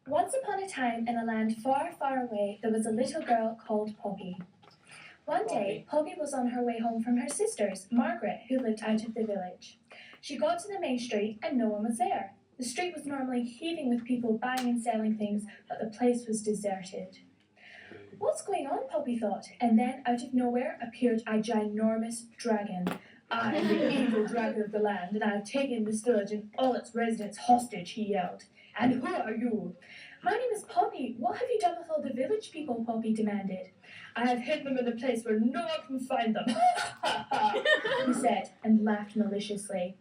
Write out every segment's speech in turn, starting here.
Once upon a time, in a land far, far away, there was a little girl called Poppy. One day, Poppy was on her way home from her sisters, Margaret, who lived out of the village. She got to the main street and no one was there. The street was normally heaving with people buying and selling things, but the place was deserted. What's going on? Poppy thought, and then out of nowhere appeared a ginormous dragon. I am the evil dragon of the land, and I have taken this village and all its residents hostage, he yelled. And who are you? My name is Poppy. What have you done with all the village people? Poppy demanded. I have hidden them in a place where no one can find them, he said, and laughed maliciously.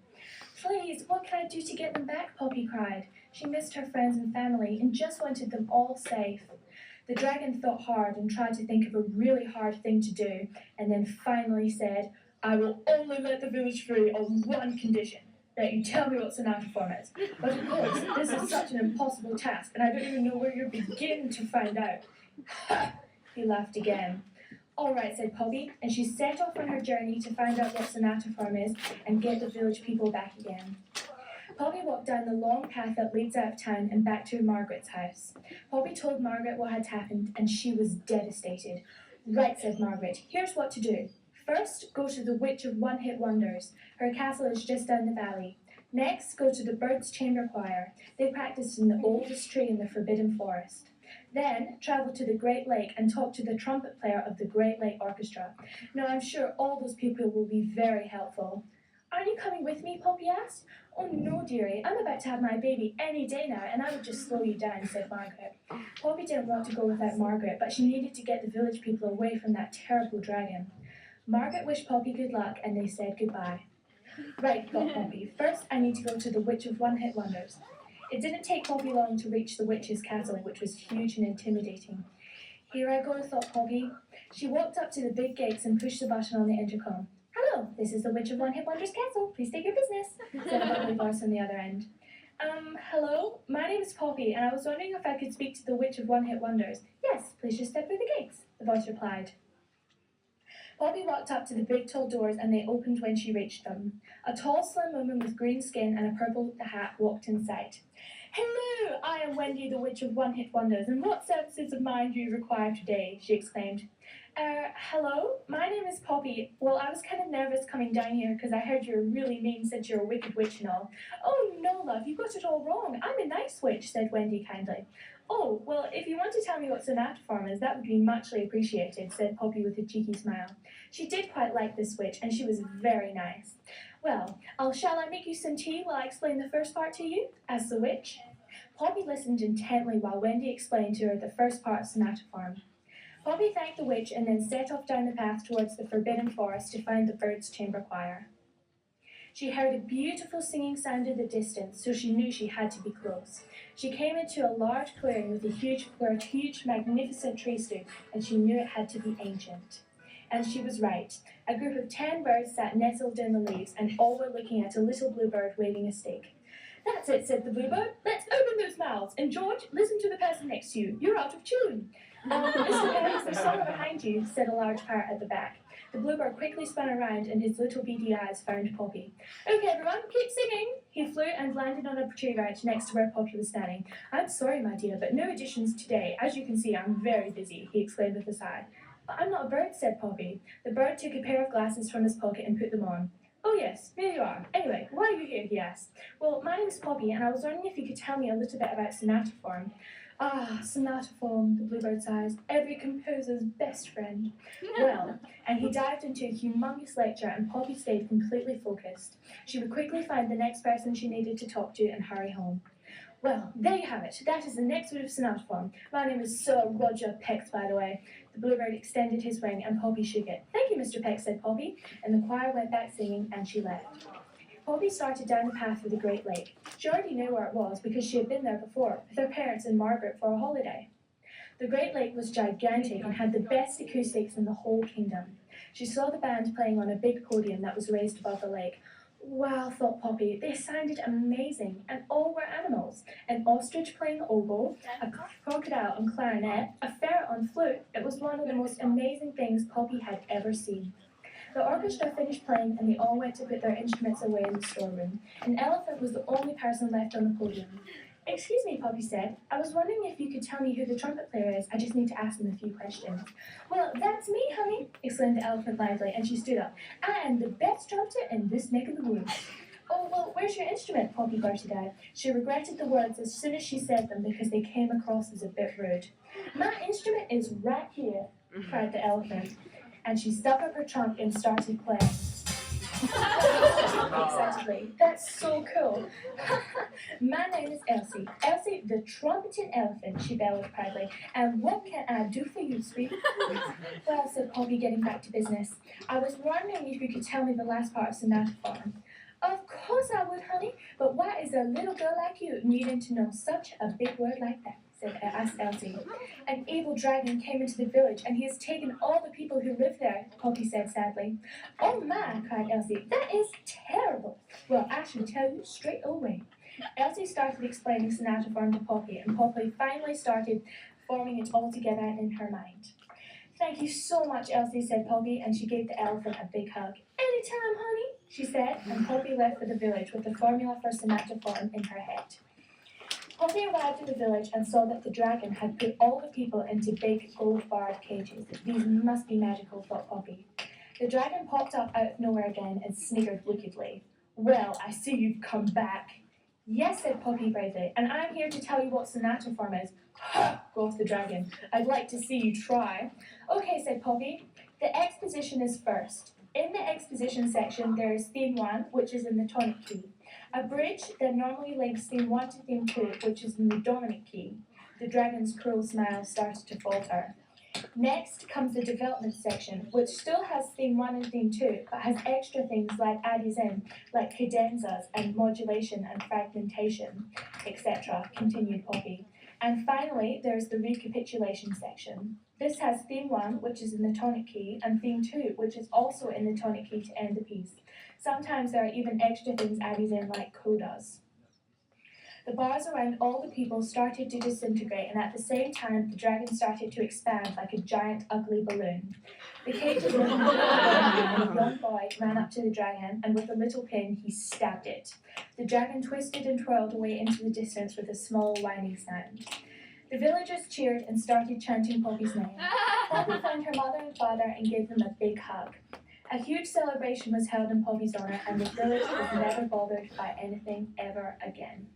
Please, what can I do to get them back? Poppy cried. She missed her friends and family and just wanted them all safe. The dragon thought hard and tried to think of a really hard thing to do, and then finally said, I will only let the village free on one condition, that you tell me what sonata form is. But of course, this is such an impossible task, and I don't even know where you begin to find out. He laughed again. All right, said Poppy, and she set off on her journey to find out what sonata form is and get the village people back again. Poppy walked down the long path that leads out of town and back to Margaret's house. Poppy told Margaret what had happened, and she was devastated. Right, said Margaret, here's what to do. First, go to the Witch of One-Hit Wonders. Her castle is just down the valley. Next, go to the Birds' Chamber Choir. They practiced in the oldest tree in the Forbidden Forest. Then, travel to the Great Lake and talk to the trumpet player of the Great Lake Orchestra. Now, I'm sure all those people will be very helpful. Aren't you coming with me? Poppy asked. Oh no, dearie, I'm about to have my baby any day now, and I would just slow you down, said Margaret. Poppy didn't want to go without Margaret, but she needed to get the village people away from that terrible dragon. Margaret wished Poppy good luck, and they said goodbye. Right, thought Poppy. First, I need to go to the Witch of One-Hit Wonders. It didn't take Poppy long to reach the witch's castle, which was huge and intimidating. Here I go, thought Poppy. She walked up to the big gates and pushed the button on the intercom. Hello, this is the Witch of One-Hit Wonders Castle. Please state your business, said a lovely voice on the other end. Hello? My name is Poppy, and I was wondering if I could speak to the Witch of One-Hit Wonders. Yes, please just step through the gates, the voice replied. Poppy walked up to the big tall doors, and they opened when she reached them. A tall, slim woman with green skin and a purple hat walked inside. Hello, I am Wendy, the Witch of One-Hit Wonders, and what services of mine do you require today? She exclaimed. Hello? My name is Poppy. Well, I was kind of nervous coming down here because I heard you're really mean since you're a wicked witch and all. Oh, no, love, you got it all wrong. I'm a nice witch, said Wendy kindly. Oh, well, if you want to tell me what sonata form is, that would be muchly appreciated, said Poppy with a cheeky smile. She did quite like this witch, and she was very nice. Well, shall I make you some tea while I explain the first part to you? Asked the witch. Poppy listened intently while Wendy explained to her the first part of sonata form. Poppy thanked the witch and then set off down the path towards the Forbidden Forest to find the Birds' Chamber Choir. She heard a beautiful singing sound in the distance, so she knew she had to be close. She came into a large clearing with where a huge, magnificent tree stood, and she knew it had to be ancient. And she was right. A group of 10 birds sat nestled in the leaves, and all were looking at a little bluebird waving a stick. That's it, said the bluebird. Let's open those mouths. And George, listen to the person next to you. You're out of tune. Mr. Perry, there's someone behind you, said a large parrot at the back. The bluebird quickly spun around and his little beady eyes found Poppy. Okay, everyone, keep singing. He flew and landed on a tree branch next to where Poppy was standing. I'm sorry, my dear, but no additions today. As you can see, I'm very busy, he exclaimed with a sigh. But I'm not a bird, said Poppy. The bird took a pair of glasses from his pocket and put them on. Oh yes, here you are. Anyway, why are you here, he asked. Well, my name's Poppy, and I was wondering if you could tell me a little bit about sonata form. Ah, sonata form, the bluebird sighs, every composer's best friend. Well, and he dived into a humongous lecture, and Poppy stayed completely focused. She would quickly find the next person she needed to talk to and hurry home. Well, there you have it. That is the next bit of sonata form. My name is Sir Roger Pex, by the way. The bluebird extended his wing, and Poppy shook it. Thank you, Mr. Pex, said Poppy, and the choir went back singing, and she left. Poppy started down the path of the Great Lake. She already knew where it was because she had been there before, with her parents and Margaret for a holiday. The Great Lake was gigantic and had the best acoustics in the whole kingdom. She saw the band playing on a big podium that was raised above the lake. Wow, thought Poppy, they sounded amazing, and all were animals. An ostrich playing oboe, a crocodile on clarinet, a ferret on flute. It was one of the most amazing things Poppy had ever seen. The orchestra finished playing and they all went to put their instruments away in the storeroom. An elephant was the only person left on the podium. Excuse me, Poppy said. I was wondering if you could tell me who the trumpet player is. I just need to ask him a few questions. Well, that's me, honey, exclaimed the elephant lively, and she stood up. I am the best trumpeter in this neck of the woods. Oh, well, where's your instrument? Poppy blurted out. She regretted the words as soon as she said them because they came across as a bit rude. My instrument is right here, cried the elephant, and she stuck up her trunk and started playing. Excitedly. That's so cool. My name is Elsie. Elsie, the trumpeting elephant, she bellowed proudly. And what can I do for you, sweetie? Well, said Poppy, getting back to business. I was wondering if you could tell me the last part of Sonata Farm. Of course I would, honey. But why is a little girl like you needing to know such a big word like that? Asked Elsie. An evil dragon came into the village, and he has taken all the people who live there, Poppy said sadly. Oh my, cried Elsie, that is terrible. Well, I shall tell you straight away. Elsie started explaining Sonata Farm to Poppy, and Poppy finally started forming it all together in her mind. Thank you so much, Elsie, said Poppy, and she gave the elephant a big hug. Anytime, honey, she said, and Poppy left for the village with the formula for Sonata Farm in her head. Poppy arrived at the village and saw that the dragon had put all the people into big gold-barred cages. These must be magical, thought Poppy. The dragon popped up out of nowhere again and sniggered wickedly. Well, I see you've come back. Yes, said Poppy bravely, and I'm here to tell you what Sonata Farm is. Ha! Quoth the dragon. I'd like to see you try. Okay, said Poppy. The exposition is first. In the exposition section, there is theme 1, which is in the tonic key. A bridge that normally links theme 1 to theme 2, which is in the dominant key. The dragon's cruel smile started to falter. Next comes the development section, which still has theme 1 and theme 2, but has extra things like addies in, like cadenzas and modulation and fragmentation, etc., continued Poppy. And finally, there's the recapitulation section. This has theme 1, which is in the tonic key, and theme 2, which is also in the tonic key to end the piece. Sometimes there are even extra things added in, like codas. The bars around all the people started to disintegrate, and at the same time, the dragon started to expand like a giant, ugly balloon. The cages were and a young boy ran up to the dragon, and with a little pin, he stabbed it. The dragon twisted and twirled away into the distance with a small, whining sound. The villagers cheered and started chanting Poppy's name. Poppy found her mother and father and gave them a big hug. A huge celebration was held in Poppy's honor, and the village was never bothered by anything ever again.